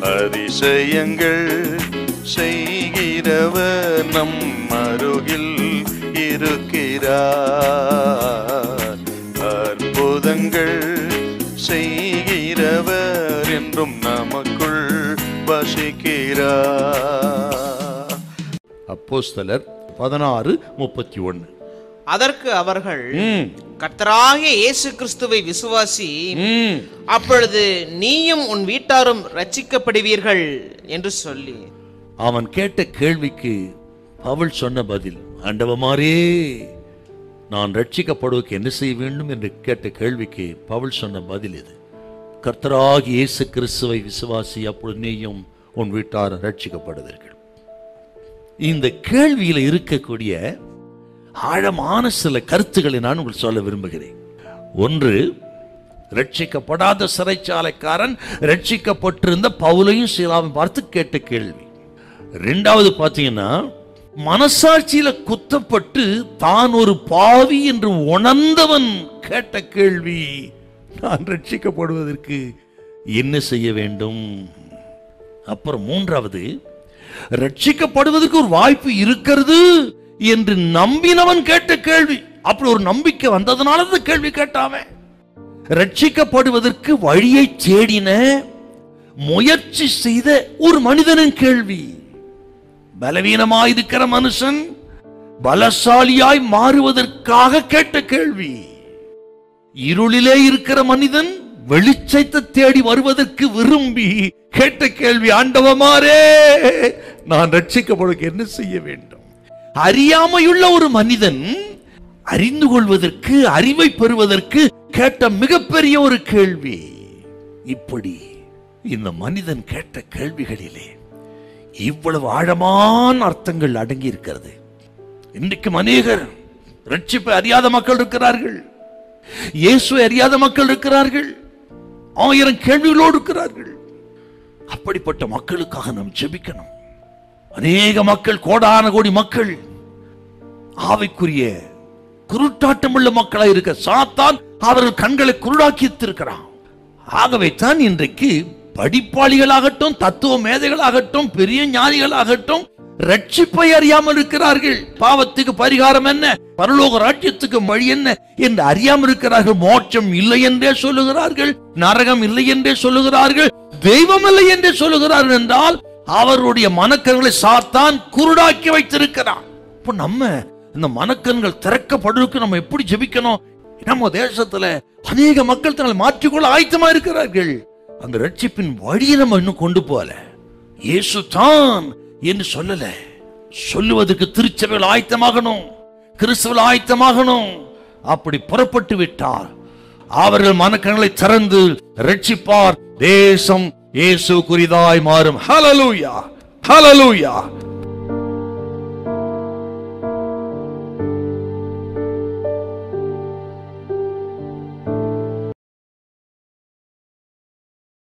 அதிசயங்கள் செய்கிறவர் நம் அருகில் இருக்கிறார். அற்புதங்கள் செய்கிறவர் என்றும் நமக்குள் வசிக்கிறார். அப்போஸ்தலர் 16:31. அதற்கு அவர்கள், கர்த்தராகிய இயேசு கிறிஸ்துவை விசுவாசி, அப்பொழுது நீயும் உன் வீட்டாரும் ரட்சிக்கப்படுவீர்கள் என்று சொல்லி. அவன் கேட்ட கேள்விக்கு பவுல் சொன்ன பதில், ஆண்டவரே நான் ரட்சிக்கப்படுவதற்கு என்ன செய்ய வேண்டும் என்று கேட்ட கேள்விக்கு பவுல் சொன்ன பதில் இது. கர்த்தராகிய இயேசு கிறிஸ்துவை விசுவாசி, அப்பொழுது நீயும் உன் வீட்டார் ரட்சிக்கப்படுவீர்கள். இந்த கேள்வியில இருக்கக்கூடிய ஆழமான சில கருத்துக்களை நான் உங்களுக்கு சொல்ல விரும்புகிறேன். ஒன்று, ரட்சிக்கப்படாத சிறைச்சாலைக்காரன் ரட்சிக்கப்பட்டிருந்த பவுலையும் சீலாவையும் பார்த்து கேட்ட கேள்வி. இரண்டாவது பார்த்தீங்கன்னா, மனசாட்சியில குத்தப்பட்டு தான் ஒரு பாவி என்று உணர்ந்தவன் கேட்ட கேள்வி, நான் ரட்சிக்கப்படுவதற்கு என்ன செய்ய வேண்டும். அப்புறம் மூன்றாவது, ரட்சிக்கப்படுவதற்கு ஒரு வாய்ப்பு இருக்கிறது என்று நம்பினவன் கேட்ட கேள்வி. அப்படி ஒரு நம்பிக்கை வந்ததனால அந்த கேள்வி கேட்டாவே. ரட்சிக்கப்படுவதற்கு வழியை தேடின முயற்சி செய்த ஒரு மனிதனின் கேள்வி. பலவீனமாயிருக்கிற மனுஷன் பலசாலியாய் மாறுவதற்காக கேட்ட கேள்வி. இருளிலே இருக்கிற மனிதன் வெளிச்சத்தை தேடி வருவதற்கு விரும்பி கேட்ட கேள்வி, ஆண்டவரே நான் ரட்சிக்கப்படுவதற்கு என்ன செய்ய வேண்டும். அறியாமையுள்ள ஒரு மனிதன் அறிந்து கொள்வதற்கு, அறிவை பெறுவதற்கு கேட்ட மிகப்பெரிய ஒரு கேள்வி. இப்படி இந்த மனிதன் கேட்ட கேள்விகளிலே இவ்வளவு ஆழமான அர்த்தங்கள் அடங்கி இருக்கிறது. இன்றைக்கு அநேகர் ரட்சிப்பை அறியாத மக்கள் இருக்கிறார்கள், இயேசுவை அறியாத மக்கள் இருக்கிறார்கள், 1000 கேள்விகளோடு இருக்கிறார்கள். அப்படிப்பட்ட மக்களுக்காக நாம் ஜெபிக்கணும். அநேக மக்கள், கோடான கோடி மக்கள் ஆவிக்குரிய குருட்டாட்டம் உள்ள மக்களாக இருக்க சாத்தான் அவர்கள் கண்களை குருடாக்கி இருக்கிறான். ஆகவே தான் இன்றைக்கு படிப்பாளிகளாகட்டும், தத்துவ மேதைகளாகட்டும், பெரிய ஞானிகளாகட்டும் ரட்சிப்பை அறியாமல் இருக்கிறார்கள். பாவத்துக்கு பரிகாரம் என்ன, பரலோக ராஜ்யத்துக்கு வழி என்ன என்று அறியாமல் இருக்கிறார்கள். மோட்சம் இல்லை என்றே சொல்லுகிறார்கள், நரகம் இல்லை என்றே சொல்லுகிறார்கள், தெய்வம் இல்லை என்றே சொல்லுகிறார்கள். என்றால் அவருடைய மனக்கண்களை சாத்தான் குருடாக்கி வைத்திருக்கிறான். இப்போ நம்ம இந்த மனக்கண்கள் திறக்கப்படுவதற்கு நம்ம எப்படி ஜெபிக்கணும்? நம்ம தேசத்துல அநேக மக்கள் தங்களை மாற்றிக்கொள்ள ஆயத்தமா இருக்கிறார்கள். அந்த ரட்சிப்பின் வழியை நம்ம இன்னும் கொண்டு போகல. இயேசு தான் என்று சொல்லல, சொல்லுவதற்கு திருச்சபையில் ஆயத்தமாகணும், கிறிஸ்துவில் ஆயத்தமாகணும். அப்படி புறப்பட்டு விட்டார் அவர்கள் மனக்கண்களை திறந்து ரட்சிப்பார். தேசம் இயேசு குறிதாய் மாறும். ஹல்லேலூயா, ஹல்லேலூயா.